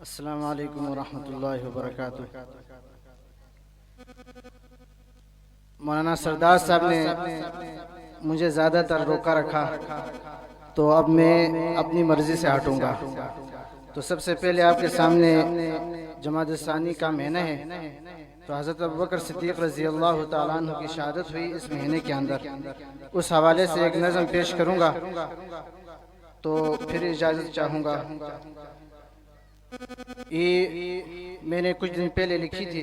السلام علیکم ورحمۃ اللہ وبرکاتہ۔ مولانا سردار صاحب نے مجھے زیادہ تر روکا رکھا، تو اب میں اپنی مرضی سے ہٹوں گا۔ تو سب سے پہلے آپ کے سامنے جمادی الثانی کا مہینہ ہے، تو حضرت ابوبکر صدیق رضی اللہ تعالیٰ عنہ کی شہادت ہوئی اس مہینے کے اندر۔ اس حوالے سے ایک نظم پیش کروں گا، تو پھر اجازت چاہوں گا۔ یہ میں نے کچھ دن پہلے لکھی تھی۔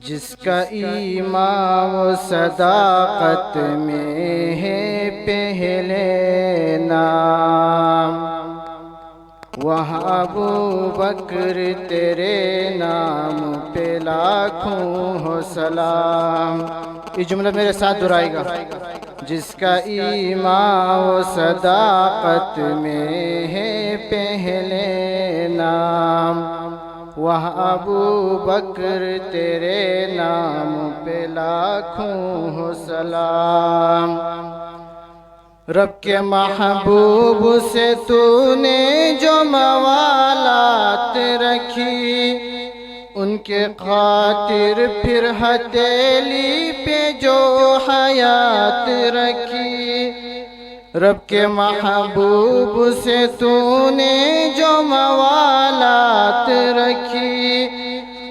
جس کا ایمان و صداقت میں ہے پہلے نام، وہاں ابو بکر تیرے نام پہ لاکھوں ہو سلام۔ یہ جملہ میرے ساتھ دہرائے گا۔ جس کا ایمان و صداقت میں ہے پہلے نام، وہاں ابو بکر تیرے نام پہ لاکھوں ہو سلام۔ رب کے محبوب سے تو نے جو موالات رکھی، ان کے خاطر پھر ہتھیلی پہ جو حیات رکھی۔ رب کے محبوب سے تو نے جو موالات رکھی،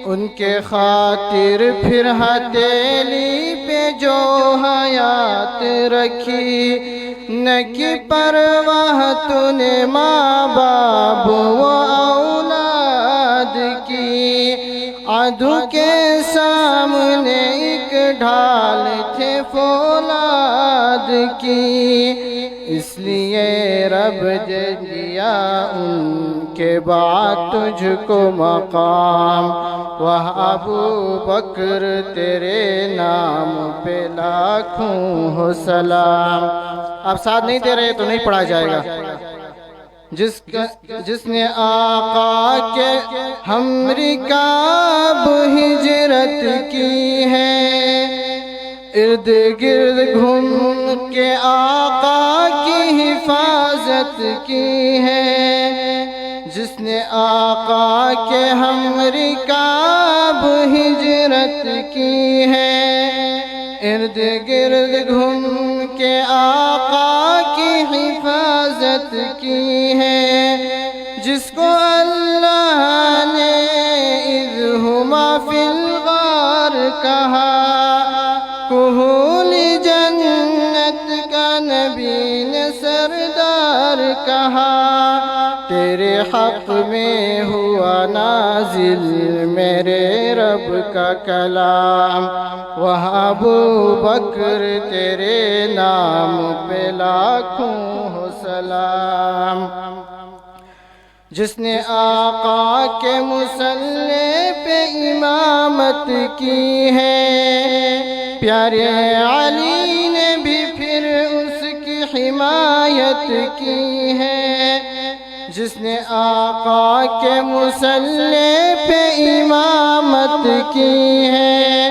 ان کے خاطر پھر ہتھیلی پہ جو حیات رکھی۔ نہ کہ پرواہ تو نے ماں باپ و اولاد کی، عدو کے سامنے ایک ڈھال تھے فولاد کی۔ اس لیے رب دے دیا ان کے بعد تجھ کو مقام، وہ ابو بکر تیرے نام پہ لاکھوں ہو سلام۔ آپ ساتھ نہیں دے رہے تو نہیں پڑھا جائے گا۔ جس نے آقا کے ہم رکاب ہجرت کی ہے، ارد گرد گھوم کے آقا کی حفاظت کی ہے۔ جس نے آقا کے ہم رکاب ہجرت کی ہے، ارد گرد گھوم کے آقا کی حفاظت کی ہے۔ جس کو اللہ نے اذ ہما فی الغار کہا، کہول جنت کا نبی نے سردار کہا۔ تیرے حق میں ہوا نازل میرے رب کا کلام، وہ ابو بکر تیرے نام پہ لاکھوں ہو سلام۔ جس نے آقا کے مصلی پہ امامت کی ہے، پیارے علی نے بھی پھر اس کی حمایت کی ہے۔ جس نے آقا کے مصلی پہ امامت کی ہے،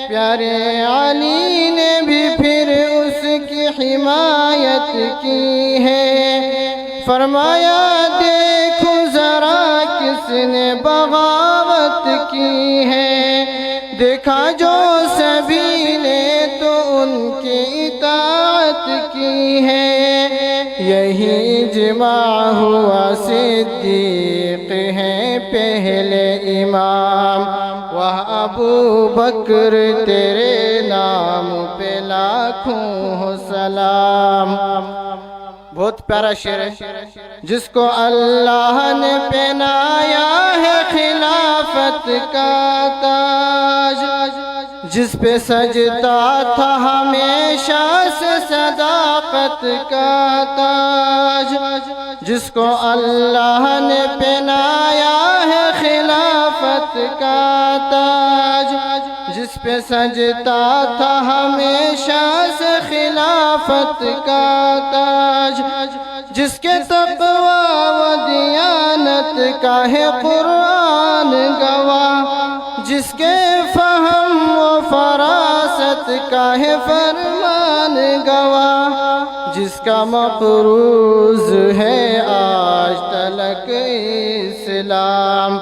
پیارے علی نے بھی پھر اس کی حمایت کی ہے۔ فرمایا دیکھو ذرا کس نے بغاوت کی ہے، دیکھا جو سبھی نے تو ان کی اطاعت کی ہے۔ یہی اجماع ہوا صدیق ہیں پہلے امام، وہ ابو بکر تیرے نام پہ لاکھوں ہو سلام۔ بہت پیارا شعر ہے۔ جس کو اللہ نے پہنایا ہے خلافت کا تاج، جس پہ سجدہ تھا ہمیشہ سے صداقت کا تاج۔ جس کو اللہ نے پہنایا ہے خلافت کا تاج، جس پہ سجدہ تھا ہمیشہ سے خلافت کا تاج۔ جس کے تقوی و دیانت کا ہے قرآن گواہ، جس کے فہم و فراست کا ہے فرمان گواہ۔ جس کا مفروض ہے آج تلک اسلام،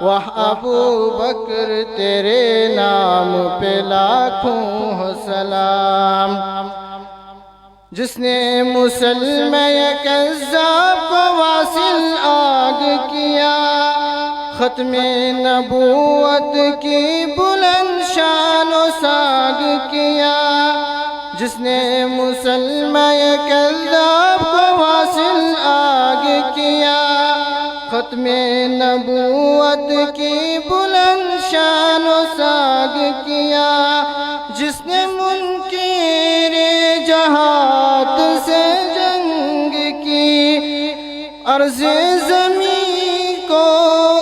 وہ ابو بکر تیرے نام پہ لاکھوں سلام۔ جس نے مسلم کذاب کو واصل آگ کیا، ختم نبوت کی بلند شان و ساگ کیا۔ جس نے مسلم کذاب کو واصل آگ کیا، ختم نبوت کی بلند شان و ساگ کیا۔ جس نے منکر جہاد سے جنگ کی، عرض زمین کو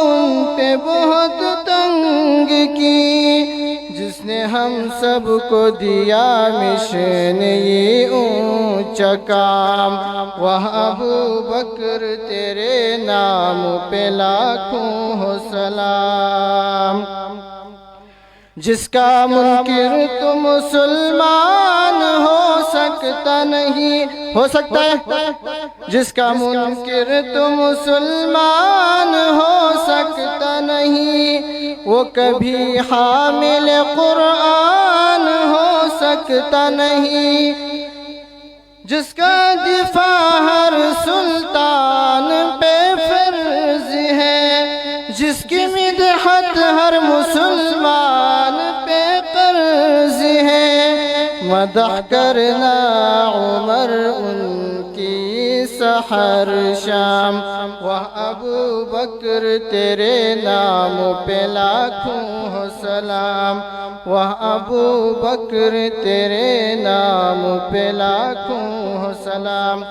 ان پہ بہت تنگ کی۔ جس نے ہم سب کو دیا مشن یہ اونچا کام، وہ ابو بکر تیرے نام پہ لاکھوں سلام۔ جس کا منکر تو مسلمان ہو سکتا نہیں، ہو سکتا ہے؟ جس کا منکر تو مسلمان ہو سکتا نہیں، وہ کبھی حامل قرآن ہو سکتا نہیں۔ جس کا دفاع ہر سلطان پہ فرض ہے، جس کی مدحت ہر مسلمان پہ قرض ہے، مدح کرنا عمر ان کی سحر شام، وہ ابو بکر تیرے نام پہ لاکھوں سلام، وہ ابو بکر تیرے نام پہ لاکھوں سلام۔